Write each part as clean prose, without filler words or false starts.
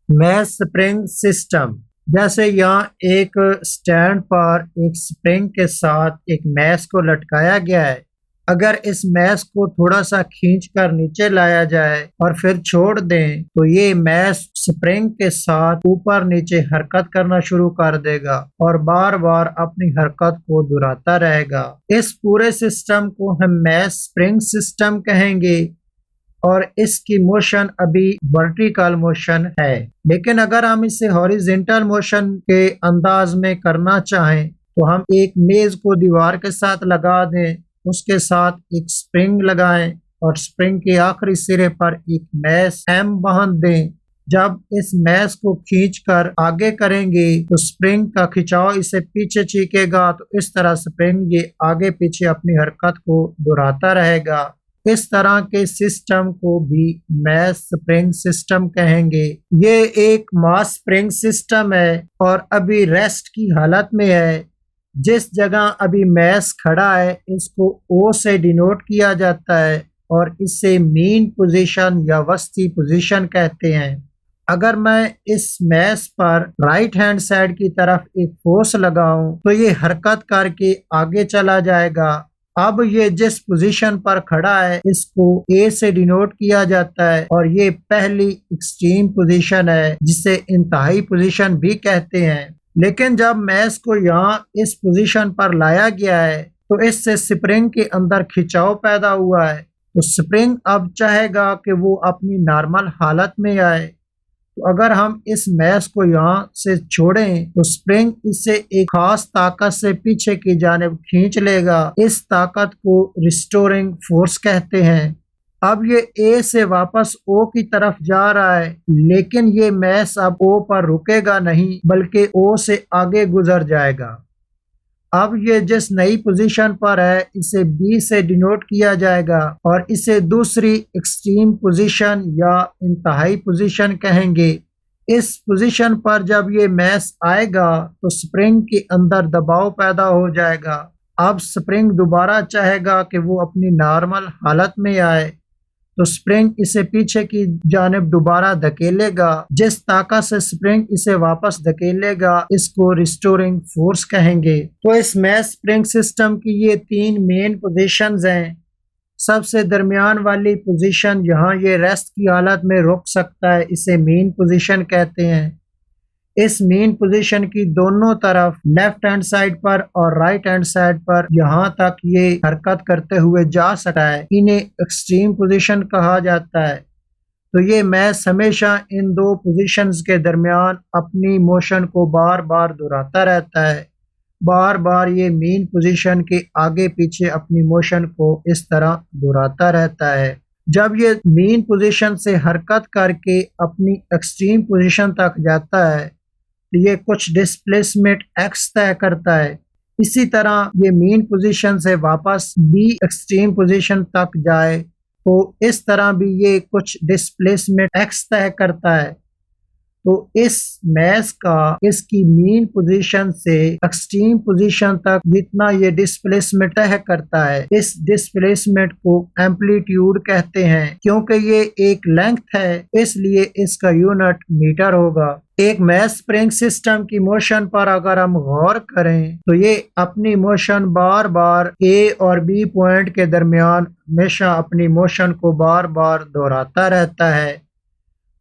Mess spring system. जैसे यहाँ एक स्टैंड पर एक स्प्रिंग के साथ एक मैस को लटकाया गया है। अगर इस मैस को थोड़ा सा खींचकर नीचे लाया जाए और फिर छोड़ दें तो ये मैस स्प्रिंग के साथ ऊपर नीचे हरकत करना शुरू कर देगा और बार बार अपनी हरकत को दोहराता रहेगा। इस पूरे सिस्टम को हम मैस स्प्रिंग सिस्टम कहेंगे और इसकी मोशन अभी वर्टिकल मोशन है। लेकिन अगर हम इसे हॉरिजॉन्टल मोशन के अंदाज में करना चाहें तो हम एक मेज को दीवार के साथ लगा दें, उसके साथ एक स्प्रिंग लगाएं और स्प्रिंग के आखिरी सिरे पर एक मैस एम बांध दें। जब इस मैस को खींचकर आगे करेंगे तो स्प्रिंग का खिंचाव इसे पीछे खींचेगा, तो इस तरह स्प्रिंग ये आगे पीछे अपनी हरकत को दोहराता रहेगा। इस तरह के सिस्टम को भी मैस स्प्रिंग सिस्टम कहेंगे। ये एक मास स्प्रिंग सिस्टम है और अभी रेस्ट की हालत में है। जिस जगह अभी मैस खड़ा है इसको ओ से डिनोट किया जाता है और इसे मीन पोजीशन या वस्ती पोजीशन कहते हैं। अगर मैं इस मैस पर राइट हैंड साइड की तरफ एक फोर्स लगाऊं तो ये हरकत करके आगे चला जाएगा। अब ये जिस पोजीशन पर खड़ा है इसको ए से डिनोट किया जाता है और ये पहली एक्सट्रीम पोजीशन है जिसे इंतहाई पोजीशन भी कहते हैं। लेकिन जब मैस को यहाँ इस पोजीशन पर लाया गया है तो इससे स्प्रिंग के अंदर खिंचाव पैदा हुआ है, तो स्प्रिंग अब चाहेगा कि वो अपनी नॉर्मल हालत में आए। तो अगर हम इस मैस को यहाँ से छोड़ें तो स्प्रिंग इसे एक खास ताकत से पीछे की जानिब खींच लेगा। इस ताकत को रिस्टोरिंग फोर्स कहते हैं। अब ये ए से वापस ओ की तरफ जा रहा है, लेकिन ये मैस अब ओ पर रुकेगा नहीं बल्कि ओ से आगे गुजर जाएगा। अब ये जिस नई पोजीशन पर है इसे बी से डिनोट किया जाएगा और इसे दूसरी एक्सट्रीम पोजीशन या इंतहाई पोजीशन कहेंगे। इस पोजीशन पर जब ये मैस आएगा तो स्प्रिंग के अंदर दबाव पैदा हो जाएगा। अब स्प्रिंग दोबारा चाहेगा कि वो अपनी नॉर्मल हालत में आए, तो स्प्रिंग इसे पीछे की जानिब दोबारा धकेलेगा। जिस ताकत से स्प्रिंग इसे वापस धकेलेगा इसको रिस्टोरिंग फोर्स कहेंगे। तो इस मैस स्प्रिंग सिस्टम की ये तीन मेन पोजीशंस हैं। सबसे दरमियान वाली पोजीशन यहाँ ये रेस्ट की हालत में रुक सकता है, इसे मेन पोजीशन कहते हैं। इस मेन पोजीशन की दोनों तरफ लेफ्ट हैंड साइड पर और राइट हैंड साइड पर यहाँ तक ये हरकत करते हुए जा सकता है। इन्हें एक्सट्रीम पोजीशन कहा जाता है। तो ये मैस हमेशा इन दो पोजीशंस के दरमियान अपनी मोशन को बार बार दोहराता रहता है। बार बार ये मेन पोजीशन के आगे पीछे अपनी मोशन को इस तरह दोहराता रहता है। जब ये मेन पोजीशन से हरकत करके अपनी एक्सट्रीम पोजीशन तक जाता है तो ये कुछ डिस्प्लेसमेंट एक्स तय करता है। इसी तरह ये मेन पोजीशन से वापस बी एक्सट्रीम पोजीशन तक जाए तो इस तरह भी ये कुछ डिस्प्लेसमेंट एक्स तय करता है। तो इस मैस का इसकी मेन पोजीशन से एक्सट्रीम पोजीशन तक जितना ये डिस्प्लेसमेंट तय करता है, इस डिस्प्लेसमेंट को एम्पलीट्यूड कहते हैं। क्योंकि ये एक लेंथ है इसलिए इसका यूनिट मीटर होगा। एक मैस स्प्रिंग सिस्टम की मोशन पर अगर हम गौर करें तो ये अपनी मोशन बार बार ए और बी पॉइंट के दरमियान हमेशा अपनी मोशन को बार बार दोहराता रहता है।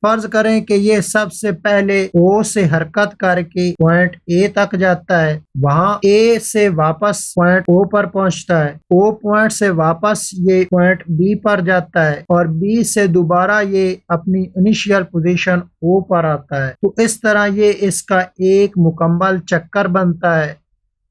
फर्ज करें कि ये सबसे पहले ओ से हरकत करके पॉइंट ए तक जाता है, वहां ए से वापस पॉइंट ओ पर पहुंचता है, ओ पॉइंट से वापस ये पॉइंट बी पर जाता है और बी से दोबारा ये अपनी इनिशियल पोजीशन ओ पर आता है। तो इस तरह ये इसका एक मुकम्मल चक्कर बनता है।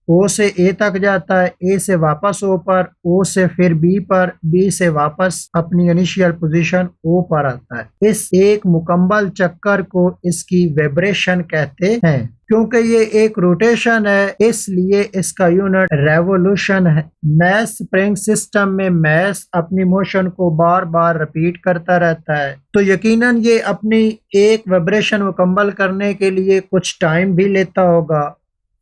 ओ से ए तक जाता है, ए से वापस ओ पर, ओ से फिर बी पर, बी से वापस अपनी इनिशियल पोजीशन ओ पर आता है। इस एक मुकम्मल चक्कर को इसकी वाइब्रेशन कहते हैं। क्योंकि ये एक रोटेशन है इसलिए इसका यूनिट रेवोल्यूशन है। मैस स्प्रिंग सिस्टम में मैस अपनी मोशन को बार बार रिपीट करता रहता है, तो यकीनन ये अपनी एक वाइब्रेशन मुकम्मल करने के लिए कुछ टाइम भी लेता होगा।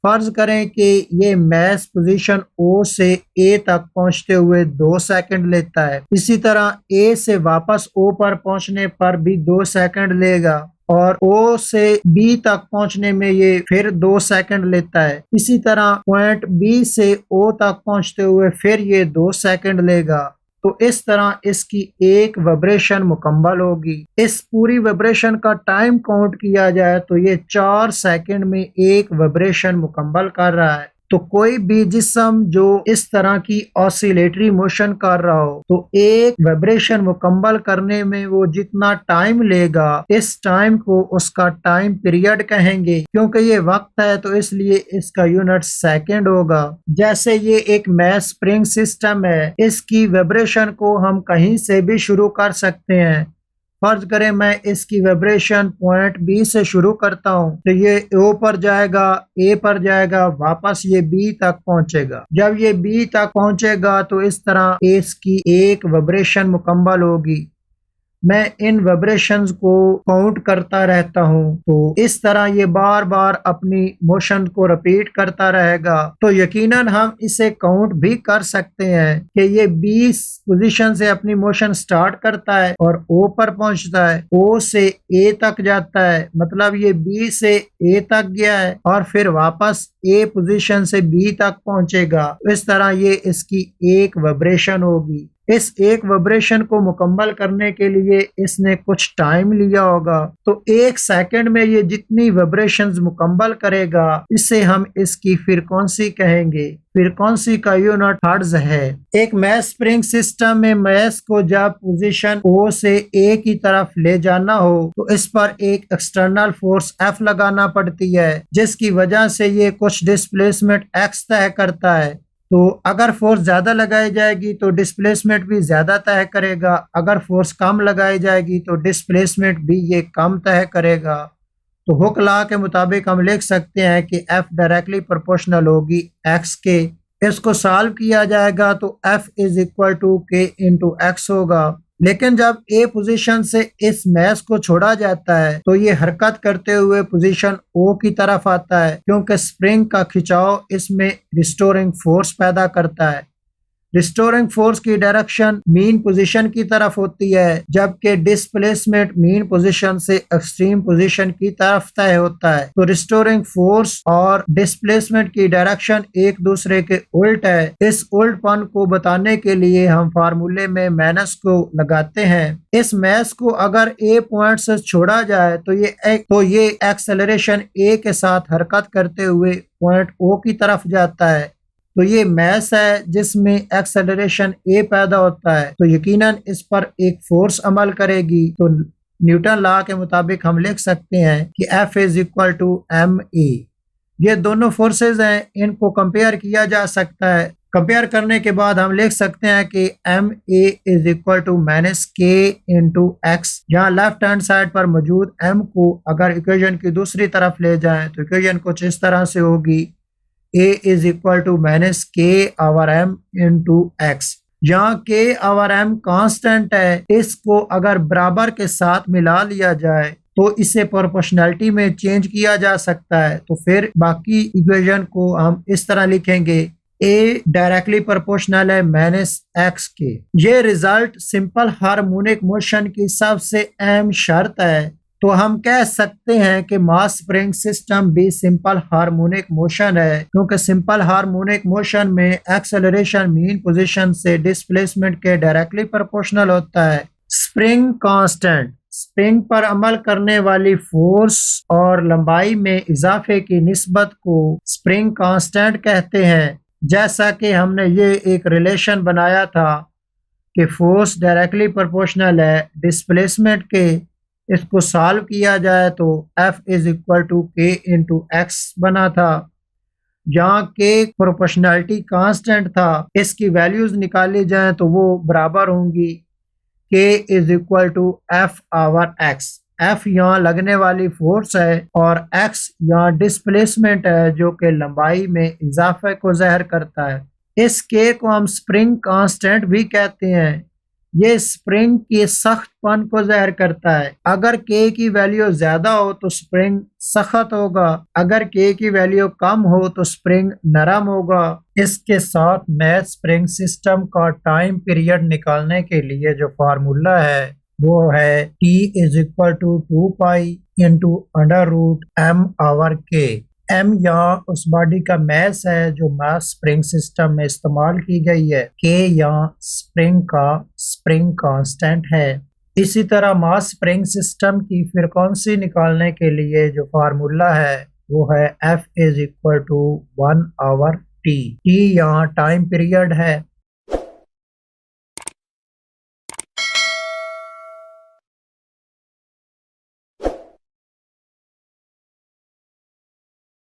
फर्ज करें कि ये मैस पोजीशन ओ से ए तक पहुंचते हुए 2 सेकंड लेता है। इसी तरह ए से वापस ओ पर पहुंचने पर भी 2 सेकंड लेगा और O से B तक पहुंचने में ये फिर 2 सेकंड लेता है। इसी तरह पॉइंट B से O तक पहुंचते हुए फिर ये 2 सेकंड लेगा। तो इस तरह इसकी एक वाइब्रेशन मुकम्मल होगी। इस पूरी वाइब्रेशन का टाइम काउंट किया जाए तो ये 4 सेकंड में एक वाइब्रेशन मुकम्मल कर रहा है। तो कोई भी जिस्म जो इस तरह की ऑसिलेटरी मोशन कर रहा हो तो एक वाइब्रेशन मुकम्मल करने में वो जितना टाइम लेगा, इस टाइम को उसका टाइम पीरियड कहेंगे। क्योंकि ये वक्त है तो इसलिए इसका यूनिट सेकंड होगा। जैसे ये एक मैस स्प्रिंग सिस्टम है, इसकी वाइब्रेशन को हम कहीं से भी शुरू कर सकते हैं। फर्ज करें मैं इसकी वाइब्रेशन पॉइंट बी से शुरू करता हूं तो ये ओ पर जाएगा, ए पर जाएगा, वापस ये बी तक पहुंचेगा। जब ये बी तक पहुंचेगा तो इस तरह इसकी एक वाइब्रेशन मुकम्मल होगी। मैं इन वाइब्रेशंस को काउंट करता रहता हूँ तो इस तरह ये बार बार अपनी मोशन को रिपीट करता रहेगा। तो यकीनन हम इसे काउंट भी कर सकते हैं कि ये 20 पोजीशन से अपनी मोशन स्टार्ट करता है और ओ पर पहुंचता है, ओ से ए तक जाता है, मतलब ये बी से ए तक गया है और फिर वापस ए पोजीशन से बी तक पहुंचेगा। इस तरह ये इसकी एक वाइब्रेशन होगी। इस एक वाइब्रेशन को मुकम्मल करने के लिए इसने कुछ टाइम लिया होगा। तो 1 सेकंड में ये जितनी वाइब्रेशंस मुकम्मल करेगा इसे हम इसकी फ्रीक्वेंसी कहेंगे। फ्रीक्वेंसी का यूनिट हर्ट्ज है। एक मैस स्प्रिंग सिस्टम में मैस को जब पोजीशन O से A की तरफ ले जाना हो तो इस पर एक एक्सटर्नल फोर्स F लगाना पड़ती है, जिसकी वजह से ये कुछ डिस्प्लेसमेंट X तय करता है। तो अगर फोर्स ज्यादा लगाई जाएगी तो डिस्प्लेसमेंट भी ज्यादा तय करेगा, अगर फोर्स कम लगाई जाएगी तो डिस्प्लेसमेंट भी ये कम तय करेगा। तो हुक लॉ के मुताबिक हम लिख सकते हैं कि F डायरेक्टली प्रोपोर्शनल होगी X के। इसको सॉल्व किया जाएगा तो F is equal to K into X होगा। लेकिन जब A पोजीशन से इस मैस को छोड़ा जाता है तो ये हरकत करते हुए पोजीशन O की तरफ आता है, क्योंकि स्प्रिंग का खिंचाव इसमें रिस्टोरिंग फोर्स पैदा करता है। रिस्टोरिंग फोर्स की डायरेक्शन मीन पोजीशन की तरफ होती है, जबकि डिस्प्लेसमेंट मीन पोजीशन से एक्सट्रीम पोजीशन की तरफ तय होता है। तो रिस्टोरिंग फोर्स और डिस्प्लेसमेंट की डायरेक्शन एक दूसरे के उल्ट है। इस उल्टपन को बताने के लिए हम फार्मूले में माइनस को लगाते हैं। इस मैस को अगर ए पॉइंट से छोड़ा जाए तो ये एक्सेलरेशन ए के साथ हरकत करते हुए पॉइंट ओ की तरफ जाता है। तो ये मैस है जिसमें एक्सेलरेशन ए पैदा होता है, तो यकीनन इस पर एक फोर्स अमल करेगी। तो न्यूटन लॉ के मुताबिक हम लिख सकते हैं कि F is equal to M A. ये दोनों फोर्सेस हैं, इनको कंपेयर किया जा सकता है। कंपेयर करने के बाद हम लिख सकते हैं कि M A is equal to minus K into X. यहाँ लेफ्ट हैंड साइड पर मौजूद m को अगर इक्वेशन की दूसरी तरफ ले जाएं तो इक्वेशन कुछ इस तरह से होगी, A is equal to minus K over m into X. यहाँ के आवर m कांस्टेंट है, इसको अगर बराबर के साथ मिला लिया जाए तो इसे प्रोपोर्शनैलिटी में चेंज किया जा सकता है। तो फिर बाकी इक्वेशन को हम इस तरह लिखेंगे, A डायरेक्टली प्रोपोर्शनल है माइनस एक्स के। ये रिजल्ट सिंपल हार्मोनिक मोशन की सबसे अहम शर्त है। तो हम कह सकते हैं कि मास स्प्रिंग सिस्टम भी सिंपल हार्मोनिक मोशन है, क्योंकि सिंपल हार्मोनिक मोशन में एक्सेलरेशन मीन पोजीशन से डिस्प्लेसमेंट के डायरेक्टली प्रोपोर्शनल होता है। स्प्रिंग कांस्टेंट स्प्रिंग पर अमल करने वाली फोर्स और लंबाई में इजाफे की निस्बत को स्प्रिंग कांस्टेंट कहते हैं। जैसा कि हमने ये एक रिलेशन बनाया था कि फोर्स डायरेक्टली प्रोपोर्शनल है डिस्प्लेसमेंट के, इसको सॉल्व किया जाए तो F इज इक्वल टू के इंटू एक्स बना था। यहाँ के प्रोपोर्शनैलिटी कांस्टेंट था, इसकी वैल्यूज निकाली जाए तो वो बराबर होंगी K is equal to F over X. F यहाँ लगने वाली फोर्स है और X यहाँ डिस्प्लेसमेंट है जो कि लंबाई में इजाफे को ज़ाहिर करता है। इस K को हम स्प्रिंग कांस्टेंट भी कहते हैं। ये स्प्रिंग के सख्तपन को ज़ाहिर करता है। अगर K की वैल्यू ज्यादा हो तो स्प्रिंग सख्त होगा, अगर K की वैल्यू कम हो तो स्प्रिंग नरम होगा। इसके साथ मैथ स्प्रिंग सिस्टम का टाइम पीरियड निकालने के लिए जो फार्मूला है वो है T is equal to 2 pi into under root M over K। M यहाँ उस बॉडी का मास है जो मास स्प्रिंग सिस्टम में इस्तेमाल की गई है। K यहाँ स्प्रिंग कांस्टेंट है। इसी तरह मास स्प्रिंग सिस्टम की फ्रीक्वेंसी निकालने के लिए जो फार्मूला है वो है F is equal to 1 over T। T यहाँ टाइम पीरियड है।